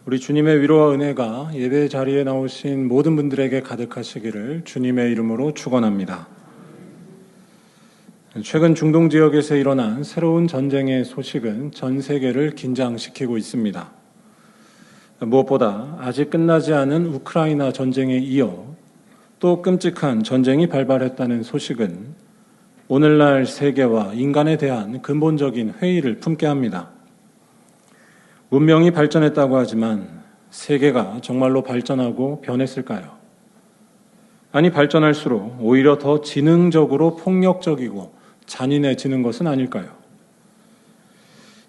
우리 주님의 위로와 은혜가 예배 자리에 나오신 모든 분들에게 가득하시기를 주님의 이름으로 축원합니다. 최근 중동 지역에서 일어난 새로운 전쟁의 소식은 전 세계를 긴장시키고 있습니다. 무엇보다 아직 끝나지 않은 우크라이나 전쟁에 이어 또 끔찍한 전쟁이 발발했다는 소식은 오늘날 세계와 인간에 대한 근본적인 회의를 품게 합니다. 문명이 발전했다고 하지만 세계가 정말로 발전하고 변했을까요? 아니, 발전할수록 오히려 더 지능적으로 폭력적이고 잔인해지는 것은 아닐까요?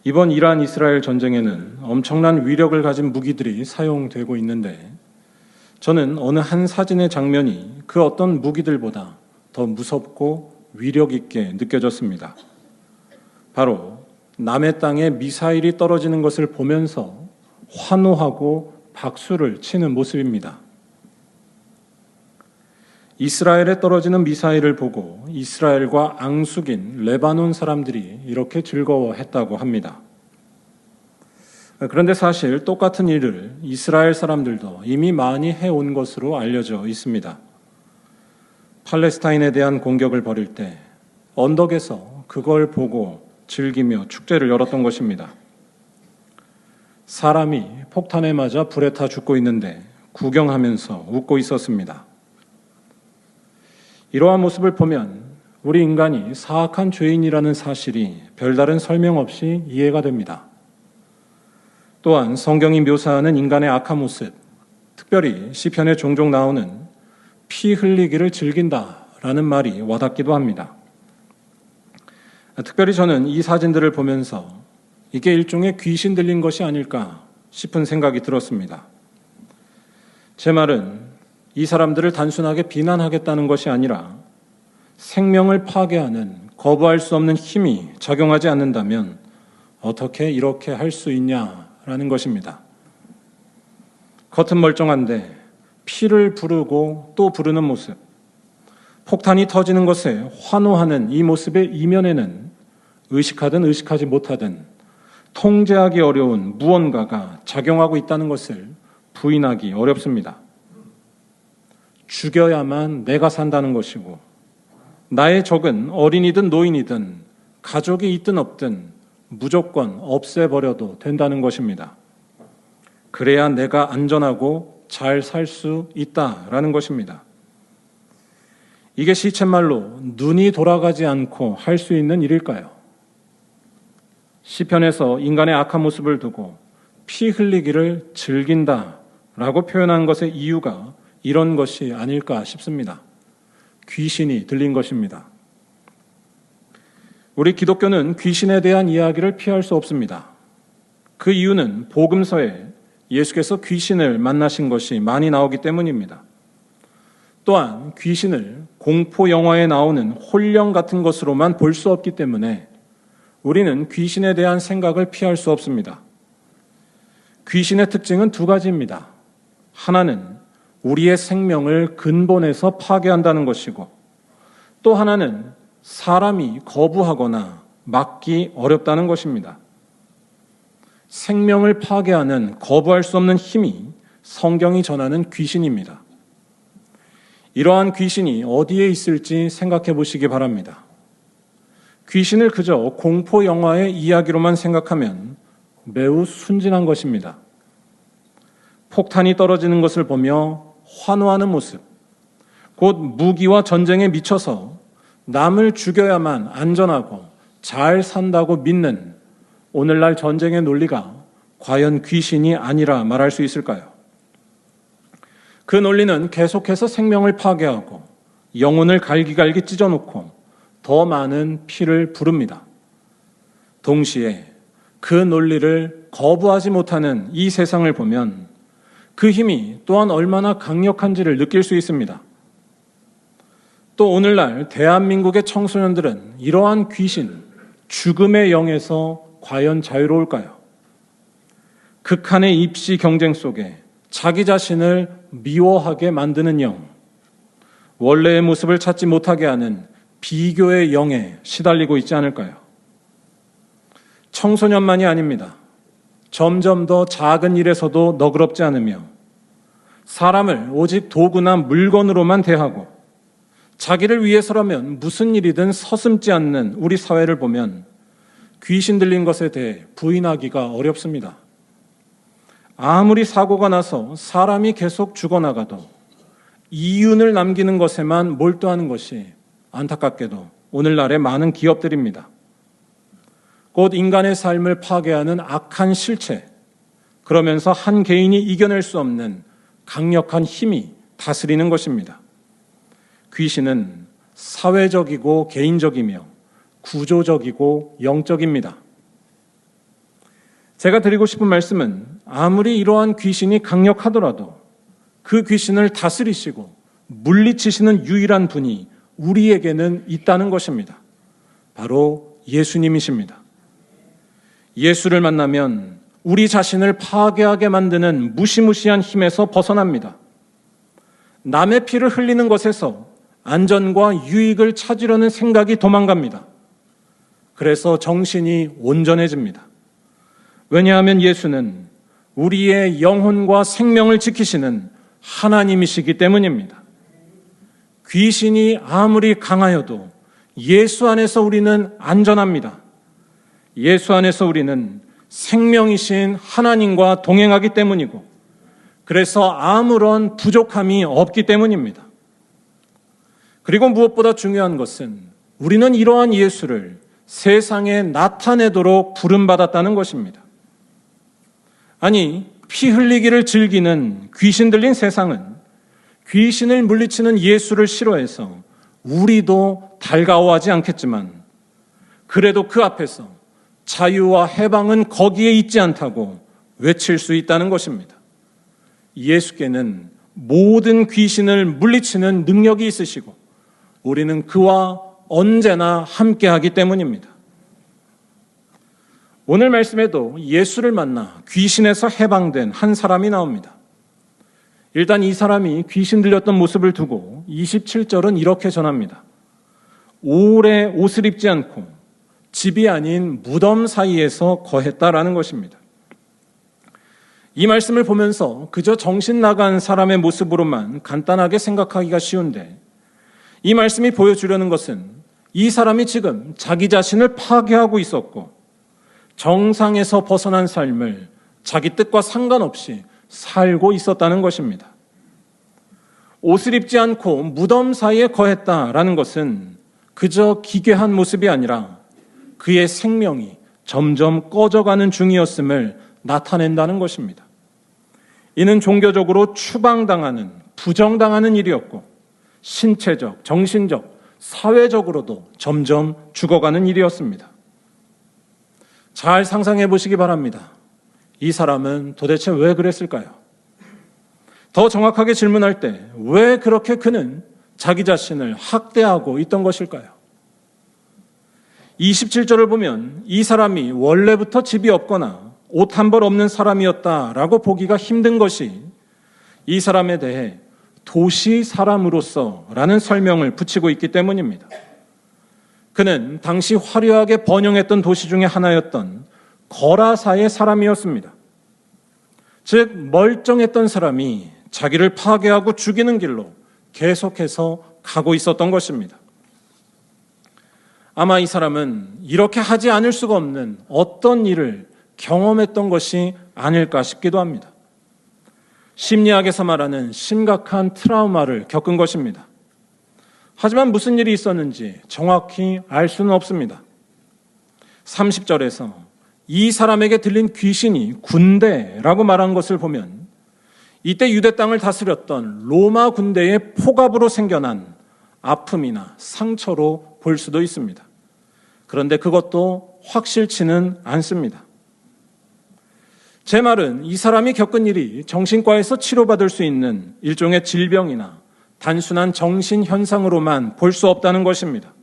이번 이란 이스라엘 전쟁에는 엄청난 위력을 가진 무기들이 사용되고 있는데 저는 어느 한 사진의 장면이 그 어떤 무기들보다 더 무섭고 위력 있게 느껴졌습니다. 바로 남의 땅에 미사일이 떨어지는 것을 보면서 환호하고 박수를 치는 모습입니다. 이스라엘에 떨어지는 미사일을 보고 이스라엘과 앙숙인 레바논 사람들이 이렇게 즐거워했다고 합니다. 그런데 사실 똑같은 일을 이스라엘 사람들도 이미 많이 해온 것으로 알려져 있습니다. 팔레스타인에 대한 공격을 벌일 때 언덕에서 그걸 보고 즐기며 축제를 열었던 것입니다. 사람이 폭탄에 맞아 불에 타 죽고 있는데 구경하면서 웃고 있었습니다. 이러한 모습을 보면 우리 인간이 사악한 죄인이라는 사실이 별다른 설명 없이 이해가 됩니다. 또한 성경이 묘사하는 인간의 악한 모습, 특별히 시편에 종종 나오는 피 흘리기를 즐긴다라는 말이 와닿기도 합니다. 특별히 저는 이 사진들을 보면서 이게 일종의 귀신 들린 것이 아닐까 싶은 생각이 들었습니다. 제 말은 이 사람들을 단순하게 비난하겠다는 것이 아니라 생명을 파괴하는 거부할 수 없는 힘이 작용하지 않는다면 어떻게 이렇게 할 수 있냐라는 것입니다. 겉은 멀쩡한데 피를 부르고 또 부르는 모습, 폭탄이 터지는 것에 환호하는 이 모습의 이면에는 의식하든 의식하지 못하든 통제하기 어려운 무언가가 작용하고 있다는 것을 부인하기 어렵습니다. 죽여야만 내가 산다는 것이고 나의 적은 어린이든 노인이든 가족이 있든 없든 무조건 없애버려도 된다는 것입니다. 그래야 내가 안전하고 잘 살 수 있다라는 것입니다. 이게 시쳇말로 눈이 돌아가지 않고 할 수 있는 일일까요? 시편에서 인간의 악한 모습을 두고 피 흘리기를 즐긴다라고 표현한 것의 이유가 이런 것이 아닐까 싶습니다. 귀신이 들린 것입니다. 우리 기독교는 귀신에 대한 이야기를 피할 수 없습니다. 그 이유는 복음서에 예수께서 귀신을 만나신 것이 많이 나오기 때문입니다. 또한 귀신을 공포 영화에 나오는 홀령 같은 것으로만 볼 수 없기 때문에 우리는 귀신에 대한 생각을 피할 수 없습니다. 귀신의 특징은 두 가지입니다. 하나는 우리의 생명을 근본에서 파괴한다는 것이고 또 하나는 사람이 거부하거나 막기 어렵다는 것입니다. 생명을 파괴하는 거부할 수 없는 힘이 성경이 전하는 귀신입니다. 이러한 귀신이 어디에 있을지 생각해 보시기 바랍니다. 귀신을 그저 공포 영화의 이야기로만 생각하면 매우 순진한 것입니다. 폭탄이 떨어지는 것을 보며 환호하는 모습, 곧 무기와 전쟁에 미쳐서 남을 죽여야만 안전하고 잘 산다고 믿는 오늘날 전쟁의 논리가 과연 귀신이 아니라 말할 수 있을까요? 그 논리는 계속해서 생명을 파괴하고 영혼을 갈기갈기 찢어놓고 더 많은 피를 부릅니다. 동시에 그 논리를 거부하지 못하는 이 세상을 보면 그 힘이 또한 얼마나 강력한지를 느낄 수 있습니다. 또 오늘날 대한민국의 청소년들은 이러한 귀신, 죽음의 영에서 과연 자유로울까요? 극한의 입시 경쟁 속에 자기 자신을 미워하게 만드는 영, 원래의 모습을 찾지 못하게 하는 비교의 영에 시달리고 있지 않을까요? 청소년만이 아닙니다. 점점 더 작은 일에서도 너그럽지 않으며 사람을 오직 도구나 물건으로만 대하고 자기를 위해서라면 무슨 일이든 서슴지 않는 우리 사회를 보면 귀신 들린 것에 대해 부인하기가 어렵습니다. 아무리 사고가 나서 사람이 계속 죽어나가도 이윤을 남기는 것에만 몰두하는 것이 안타깝게도 오늘날의 많은 기업들입니다. 곧 인간의 삶을 파괴하는 악한 실체, 그러면서 한 개인이 이겨낼 수 없는 강력한 힘이 다스리는 것입니다. 귀신은 사회적이고 개인적이며 구조적이고 영적입니다. 제가 드리고 싶은 말씀은 아무리 이러한 귀신이 강력하더라도 그 귀신을 다스리시고 물리치시는 유일한 분이 우리에게는 있다는 것입니다. 바로 예수님이십니다. 예수를 만나면 우리 자신을 파괴하게 만드는 무시무시한 힘에서 벗어납니다. 남의 피를 흘리는 것에서 안전과 유익을 찾으려는 생각이 도망갑니다. 그래서 정신이 온전해집니다. 왜냐하면 예수는 우리의 영혼과 생명을 지키시는 하나님이시기 때문입니다. 귀신이 아무리 강하여도 예수 안에서 우리는 안전합니다. 예수 안에서 우리는 생명이신 하나님과 동행하기 때문이고, 그래서 아무런 부족함이 없기 때문입니다. 그리고 무엇보다 중요한 것은 우리는 이러한 예수를 세상에 나타내도록 부름받았다는 것입니다. 아니, 피 흘리기를 즐기는 귀신 들린 세상은 귀신을 물리치는 예수를 싫어해서 우리도 달가워하지 않겠지만, 그래도 그 앞에서 자유와 해방은 거기에 있지 않다고 외칠 수 있다는 것입니다. 예수께는 모든 귀신을 물리치는 능력이 있으시고 우리는 그와 언제나 함께하기 때문입니다. 오늘 말씀에도 예수를 만나 귀신에서 해방된 한 사람이 나옵니다. 일단 이 사람이 귀신 들렸던 모습을 두고 27절은 이렇게 전합니다. 오래 옷을 입지 않고 집이 아닌 무덤 사이에서 거했다라는 것입니다. 이 말씀을 보면서 그저 정신 나간 사람의 모습으로만 간단하게 생각하기가 쉬운데, 이 말씀이 보여주려는 것은 이 사람이 지금 자기 자신을 파괴하고 있었고 정상에서 벗어난 삶을 자기 뜻과 상관없이 살고 있었다는 것입니다. 옷을 입지 않고 무덤 사이에 거했다라는 것은 그저 기괴한 모습이 아니라 그의 생명이 점점 꺼져가는 중이었음을 나타낸다는 것입니다. 이는 종교적으로 추방당하는, 부정당하는 일이었고 신체적, 정신적, 사회적으로도 점점 죽어가는 일이었습니다. 잘 상상해 보시기 바랍니다. 이 사람은 도대체 왜 그랬을까요? 더 정확하게 질문할 때 왜 그렇게 그는 자기 자신을 학대하고 있던 것일까요? 27절을 보면 이 사람이 원래부터 집이 없거나 옷 한 벌 없는 사람이었다라고 보기가 힘든 것이 이 사람에 대해 도시 사람으로서라는 설명을 붙이고 있기 때문입니다. 그는 당시 화려하게 번영했던 도시 중에 하나였던 거라사의 사람이었습니다. 즉 멀쩡했던 사람이 자기를 파괴하고 죽이는 길로 계속해서 가고 있었던 것입니다. 아마 이 사람은 이렇게 하지 않을 수가 없는 어떤 일을 경험했던 것이 아닐까 싶기도 합니다. 심리학에서 말하는 심각한 트라우마를 겪은 것입니다. 하지만 무슨 일이 있었는지 정확히 알 수는 없습니다. 30절에서 이 사람에게 들린 귀신이 군대라고 말한 것을 보면 이때 유대 땅을 다스렸던 로마 군대의 포갑으로 생겨난 아픔이나 상처로 볼 수도 있습니다. 그런데 그것도 확실치는 않습니다. 제 말은 이 사람이 겪은 일이 정신과에서 치료받을 수 있는 일종의 질병이나 단순한 정신현상으로만 볼 수 없다는 것입니다.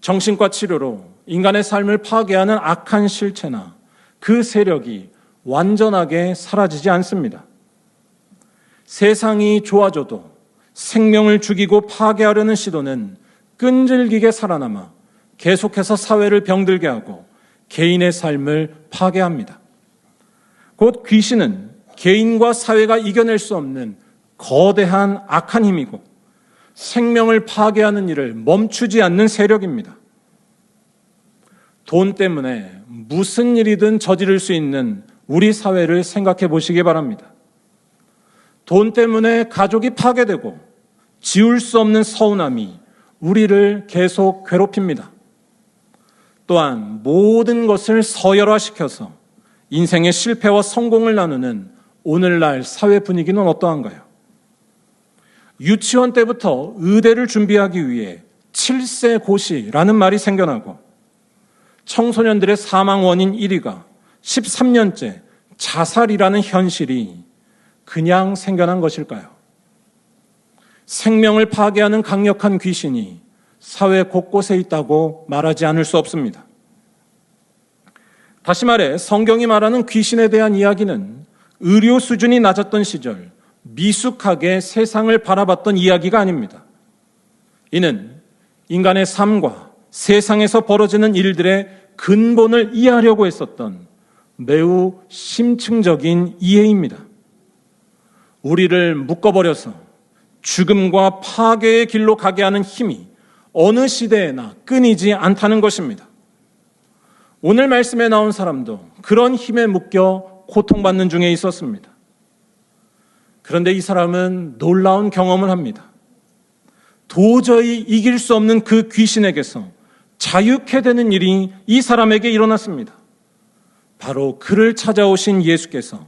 정신과 치료로 인간의 삶을 파괴하는 악한 실체나 그 세력이 완전하게 사라지지 않습니다. 세상이 좋아져도 생명을 죽이고 파괴하려는 시도는 끈질기게 살아남아 계속해서 사회를 병들게 하고 개인의 삶을 파괴합니다. 곧 귀신은 개인과 사회가 이겨낼 수 없는 거대한 악한 힘이고 생명을 파괴하는 일을 멈추지 않는 세력입니다. 돈 때문에 무슨 일이든 저지를 수 있는 우리 사회를 생각해 보시기 바랍니다. 돈 때문에 가족이 파괴되고 지울 수 없는 서운함이 우리를 계속 괴롭힙니다. 또한 모든 것을 서열화시켜서 인생의 실패와 성공을 나누는 오늘날 사회 분위기는 어떠한가요? 유치원 때부터 의대를 준비하기 위해 7세 고시라는 말이 생겨나고 청소년들의 사망 원인 1위가 13년째 자살이라는 현실이 그냥 생겨난 것일까요? 생명을 파괴하는 강력한 귀신이 사회 곳곳에 있다고 말하지 않을 수 없습니다. 다시 말해 성경이 말하는 귀신에 대한 이야기는 의료 수준이 낮았던 시절 미숙하게 세상을 바라봤던 이야기가 아닙니다. 이는 인간의 삶과 세상에서 벌어지는 일들의 근본을 이해하려고 했었던 매우 심층적인 이해입니다. 우리를 묶어버려서 죽음과 파괴의 길로 가게 하는 힘이 어느 시대에나 끊이지 않다는 것입니다. 오늘 말씀에 나온 사람도 그런 힘에 묶여 고통받는 중에 있었습니다. 그런데 이 사람은 놀라운 경험을 합니다. 도저히 이길 수 없는 그 귀신에게서 자유케 되는 일이 이 사람에게 일어났습니다. 바로 그를 찾아오신 예수께서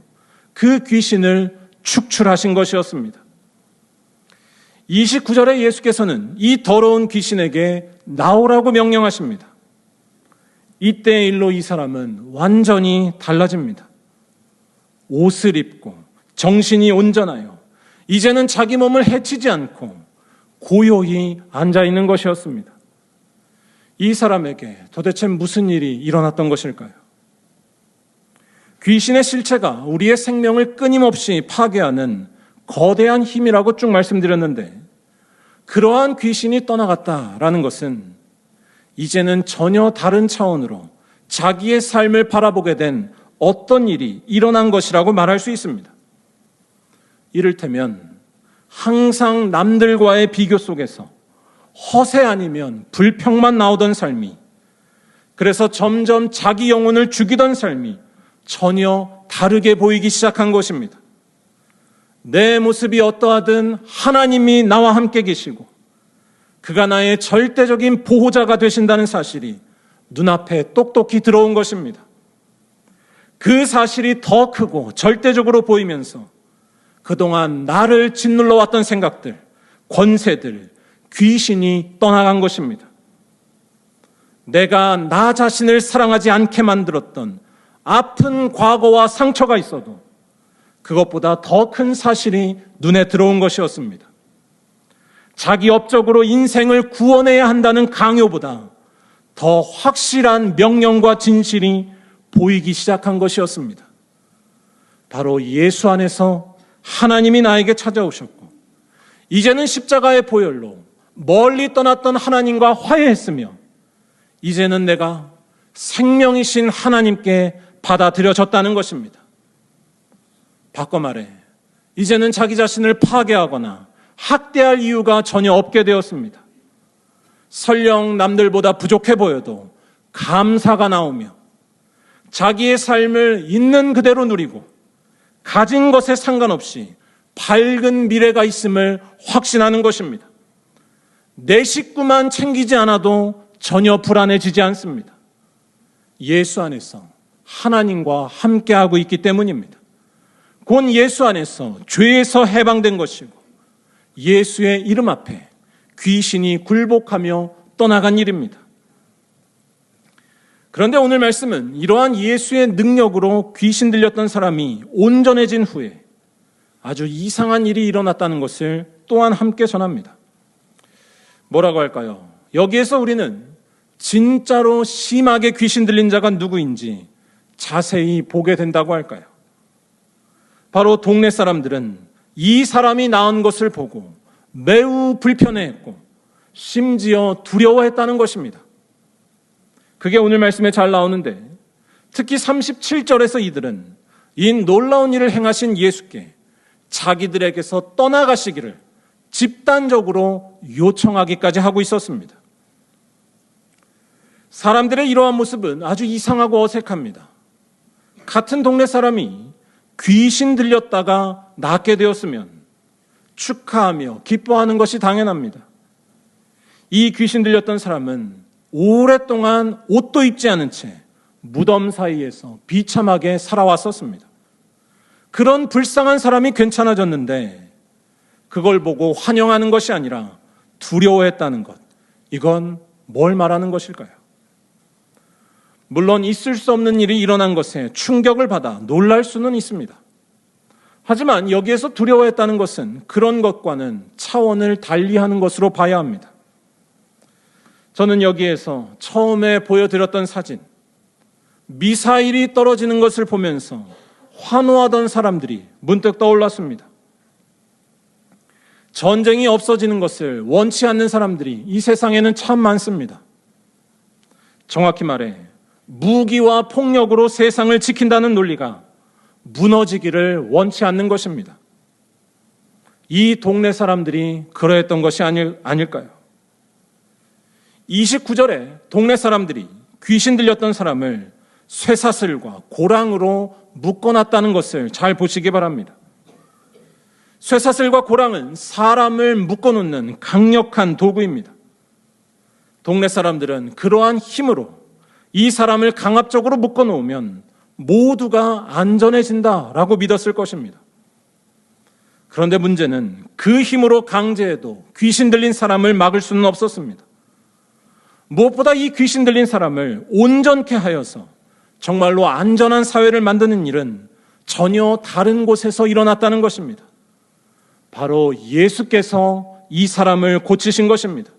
그 귀신을 축출하신 것이었습니다. 29절에 예수께서는 이 더러운 귀신에게 나오라고 명령하십니다. 이때의 일로 이 사람은 완전히 달라집니다. 옷을 입고 정신이 온전하여 이제는 자기 몸을 해치지 않고 고요히 앉아있는 것이었습니다. 이 사람에게 도대체 무슨 일이 일어났던 것일까요? 귀신의 실체가 우리의 생명을 끊임없이 파괴하는 거대한 힘이라고 쭉 말씀드렸는데 그러한 귀신이 떠나갔다라는 것은 이제는 전혀 다른 차원으로 자기의 삶을 바라보게 된 어떤 일이 일어난 것이라고 말할 수 있습니다. 이를테면 항상 남들과의 비교 속에서 허세 아니면 불평만 나오던 삶이, 그래서 점점 자기 영혼을 죽이던 삶이 전혀 다르게 보이기 시작한 것입니다. 내 모습이 어떠하든 하나님이 나와 함께 계시고 그가 나의 절대적인 보호자가 되신다는 사실이 눈앞에 똑똑히 들어온 것입니다. 그 사실이 더 크고 절대적으로 보이면서 그동안 나를 짓눌러 왔던 생각들, 권세들, 귀신이 떠나간 것입니다. 내가 나 자신을 사랑하지 않게 만들었던 아픈 과거와 상처가 있어도 그것보다 더 큰 사실이 눈에 들어온 것이었습니다. 자기 업적으로 인생을 구원해야 한다는 강요보다 더 확실한 명령과 진실이 보이기 시작한 것이었습니다. 바로 예수 안에서 하나님이 나에게 찾아오셨고 이제는 십자가의 보혈로 멀리 떠났던 하나님과 화해했으며 이제는 내가 생명이신 하나님께 받아들여졌다는 것입니다. 바꿔 말해 이제는 자기 자신을 파괴하거나 학대할 이유가 전혀 없게 되었습니다. 설령 남들보다 부족해 보여도 감사가 나오며 자기의 삶을 있는 그대로 누리고 가진 것에 상관없이 밝은 미래가 있음을 확신하는 것입니다. 내 식구만 챙기지 않아도 전혀 불안해지지 않습니다. 예수 안에서 하나님과 함께하고 있기 때문입니다. 곧 예수 안에서 죄에서 해방된 것이고 예수의 이름 앞에 귀신이 굴복하며 떠나간 일입니다. 그런데 오늘 말씀은 이러한 예수의 능력으로 귀신 들렸던 사람이 온전해진 후에 아주 이상한 일이 일어났다는 것을 또한 함께 전합니다. 뭐라고 할까요? 여기에서 우리는 진짜로 심하게 귀신 들린 자가 누구인지 자세히 보게 된다고 할까요? 바로 동네 사람들은 이 사람이 나은 것을 보고 매우 불편해했고 심지어 두려워했다는 것입니다. 그게 오늘 말씀에 잘 나오는데 특히 37절에서 이들은 이 놀라운 일을 행하신 예수께 자기들에게서 떠나가시기를 집단적으로 요청하기까지 하고 있었습니다. 사람들의 이러한 모습은 아주 이상하고 어색합니다. 같은 동네 사람이 귀신 들렸다가 낫게 되었으면 축하하며 기뻐하는 것이 당연합니다. 이 귀신 들렸던 사람은 오랫동안 옷도 입지 않은 채 무덤 사이에서 비참하게 살아왔었습니다. 그런 불쌍한 사람이 괜찮아졌는데 그걸 보고 환영하는 것이 아니라 두려워했다는 것, 이건 뭘 말하는 것일까요? 물론 있을 수 없는 일이 일어난 것에 충격을 받아 놀랄 수는 있습니다. 하지만 여기에서 두려워했다는 것은 그런 것과는 차원을 달리하는 것으로 봐야 합니다. 저는 여기에서 처음에 보여드렸던 사진, 미사일이 떨어지는 것을 보면서 환호하던 사람들이 문득 떠올랐습니다. 전쟁이 없어지는 것을 원치 않는 사람들이 이 세상에는 참 많습니다. 정확히 말해 무기와 폭력으로 세상을 지킨다는 논리가 무너지기를 원치 않는 것입니다. 이 동네 사람들이 그러했던 것이 아닐까요? 29절에 동네 사람들이 귀신 들렸던 사람을 쇠사슬과 고랑으로 묶어놨다는 것을 잘 보시기 바랍니다. 쇠사슬과 고랑은 사람을 묶어놓는 강력한 도구입니다. 동네 사람들은 그러한 힘으로 이 사람을 강압적으로 묶어놓으면 모두가 안전해진다라고 믿었을 것입니다. 그런데 문제는 그 힘으로 강제해도 귀신 들린 사람을 막을 수는 없었습니다. 무엇보다 이 귀신 들린 사람을 온전케 하여서 정말로 안전한 사회를 만드는 일은 전혀 다른 곳에서 일어났다는 것입니다. 바로 예수께서 이 사람을 고치신 것입니다.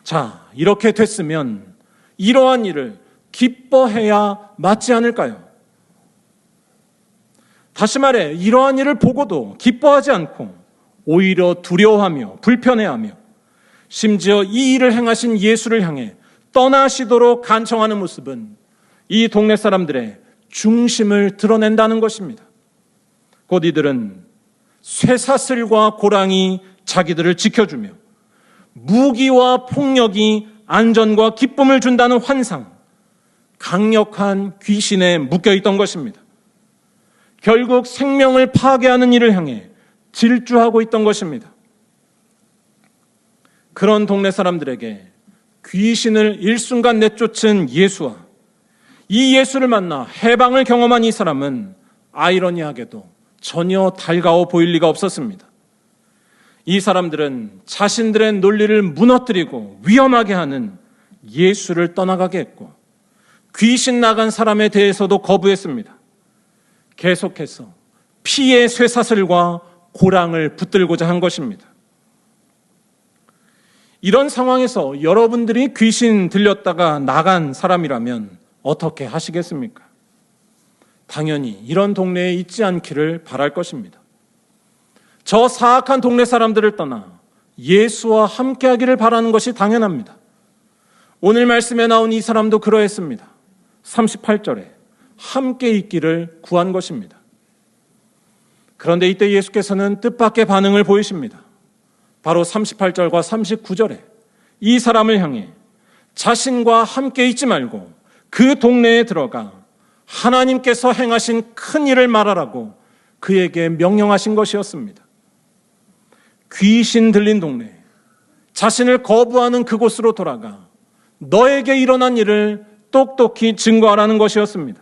자, 이렇게 됐으면 이러한 일을 기뻐해야 맞지 않을까요? 다시 말해 이러한 일을 보고도 기뻐하지 않고 오히려 두려워하며 불편해하며 심지어 이 일을 행하신 예수를 향해 떠나시도록 간청하는 모습은 이 동네 사람들의 중심을 드러낸다는 것입니다. 곧 이들은 쇠사슬과 고랑이 자기들을 지켜주며 무기와 폭력이 안전과 기쁨을 준다는 환상, 강력한 귀신에 묶여있던 것입니다. 결국 생명을 파괴하는 일을 향해 질주하고 있던 것입니다. 그런 동네 사람들에게 귀신을 일순간 내쫓은 예수와 이 예수를 만나 해방을 경험한 이 사람은 아이러니하게도 전혀 달가워 보일 리가 없었습니다. 이 사람들은 자신들의 논리를 무너뜨리고 위험하게 하는 예수를 떠나가게 했고 귀신 나간 사람에 대해서도 거부했습니다. 계속해서 피의 쇠사슬과 고랑을 붙들고자 한 것입니다. 이런 상황에서 여러분들이 귀신 들렸다가 나간 사람이라면 어떻게 하시겠습니까? 당연히 이런 동네에 있지 않기를 바랄 것입니다. 저 사악한 동네 사람들을 떠나 예수와 함께하기를 바라는 것이 당연합니다. 오늘 말씀에 나온 이 사람도 그러했습니다. 38절에 함께 있기를 구한 것입니다. 그런데 이때 예수께서는 뜻밖의 반응을 보이십니다. 바로 38절과 39절에 이 사람을 향해 자신과 함께 있지 말고 그 동네에 들어가 하나님께서 행하신 큰 일을 말하라고 그에게 명령하신 것이었습니다. 귀신 들린 동네, 자신을 거부하는 그곳으로 돌아가 너에게 일어난 일을 똑똑히 증거하라는 것이었습니다.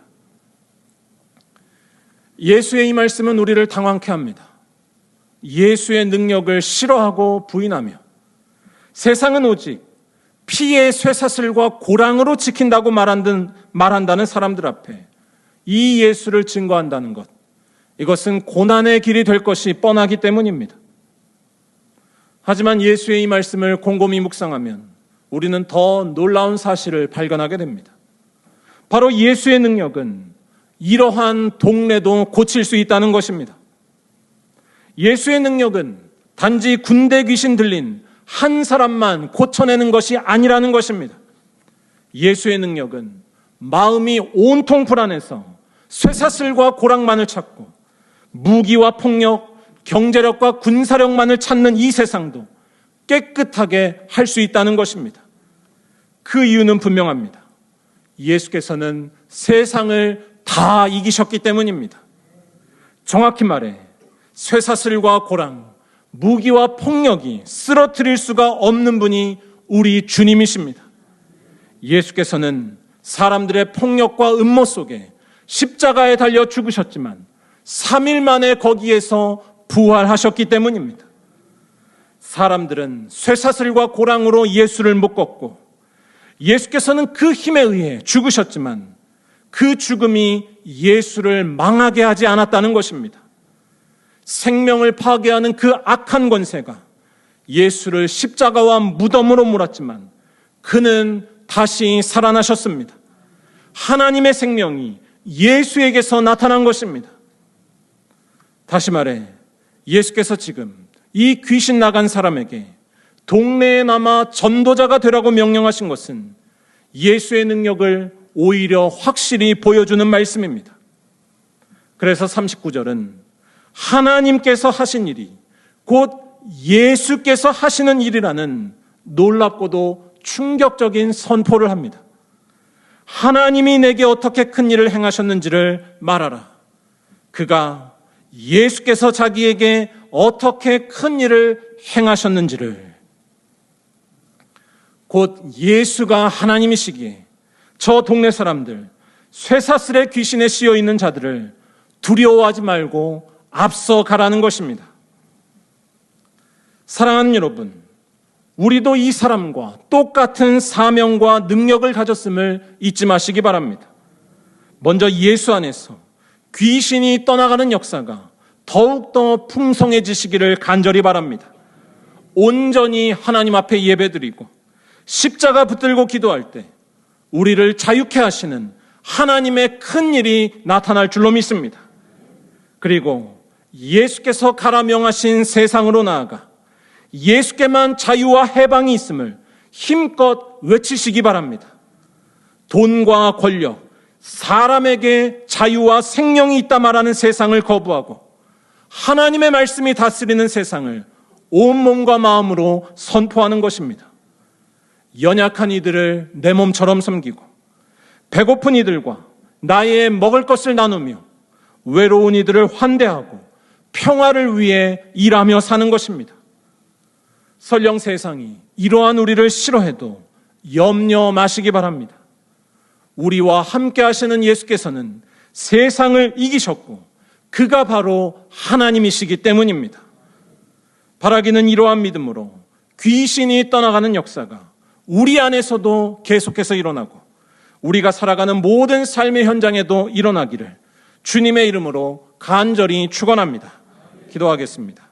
예수의 이 말씀은 우리를 당황케 합니다. 예수의 능력을 싫어하고 부인하며 세상은 오직 피의 쇠사슬과 고랑으로 지킨다고 말한다는 사람들 앞에 이 예수를 증거한다는 것, 이것은 고난의 길이 될 것이 뻔하기 때문입니다. 하지만 예수의 이 말씀을 곰곰이 묵상하면 우리는 더 놀라운 사실을 발견하게 됩니다. 바로 예수의 능력은 이러한 동네도 고칠 수 있다는 것입니다. 예수의 능력은 단지 군대 귀신 들린 한 사람만 고쳐내는 것이 아니라는 것입니다. 예수의 능력은 마음이 온통 불안해서 쇠사슬과 고랑만을 찾고 무기와 폭력, 경제력과 군사력만을 찾는 이 세상도 깨끗하게 할 수 있다는 것입니다. 그 이유는 분명합니다. 예수께서는 세상을 다 이기셨기 때문입니다. 정확히 말해 쇠사슬과 고랑, 무기와 폭력이 쓰러뜨릴 수가 없는 분이 우리 주님이십니다. 예수께서는 사람들의 폭력과 음모 속에 십자가에 달려 죽으셨지만 3일 만에 거기에서 부활하셨기 때문입니다. 사람들은 쇠사슬과 고랑으로 예수를 묶었고 예수께서는 그 힘에 의해 죽으셨지만 그 죽음이 예수를 망하게 하지 않았다는 것입니다. 생명을 파괴하는 그 악한 권세가 예수를 십자가와 무덤으로 몰았지만 그는 다시 살아나셨습니다. 하나님의 생명이 예수에게서 나타난 것입니다. 다시 말해 예수께서 지금 이 귀신 나간 사람에게 동네에 남아 전도자가 되라고 명령하신 것은 예수의 능력을 오히려 확실히 보여주는 말씀입니다. 그래서 39절은 하나님께서 하신 일이 곧 예수께서 하시는 일이라는 놀랍고도 충격적인 선포를 합니다. 하나님이 내게 어떻게 큰 일을 행하셨는지를 말하라. 그가 예수께서 자기에게 어떻게 큰 일을 행하셨는지를, 곧 예수가 하나님이시기에 저 동네 사람들, 쇠사슬의 귀신에 씌여 있는 자들을 두려워하지 말고 앞서 가라는 것입니다. 사랑하는 여러분, 우리도 이 사람과 똑같은 사명과 능력을 가졌음을 잊지 마시기 바랍니다. 먼저 예수 안에서 귀신이 떠나가는 역사가 더욱더 풍성해지시기를 간절히 바랍니다. 온전히 하나님 앞에 예배드리고 십자가 붙들고 기도할 때 우리를 자유케 하시는 하나님의 큰 일이 나타날 줄로 믿습니다. 그리고 예수께서 가라 명하신 세상으로 나아가 예수께만 자유와 해방이 있음을 힘껏 외치시기 바랍니다. 돈과 권력, 사람에게 자유와 생명이 있다 말하는 세상을 거부하고 하나님의 말씀이 다스리는 세상을 온몸과 마음으로 선포하는 것입니다. 연약한 이들을 내 몸처럼 섬기고 배고픈 이들과 나의 먹을 것을 나누며 외로운 이들을 환대하고 평화를 위해 일하며 사는 것입니다. 설령 세상이 이러한 우리를 싫어해도 염려 마시기 바랍니다. 우리와 함께 하시는 예수께서는 세상을 이기셨고 그가 바로 하나님이시기 때문입니다. 바라기는 이러한 믿음으로 귀신이 떠나가는 역사가 우리 안에서도 계속해서 일어나고 우리가 살아가는 모든 삶의 현장에도 일어나기를 주님의 이름으로 간절히 축원합니다. 기도하겠습니다.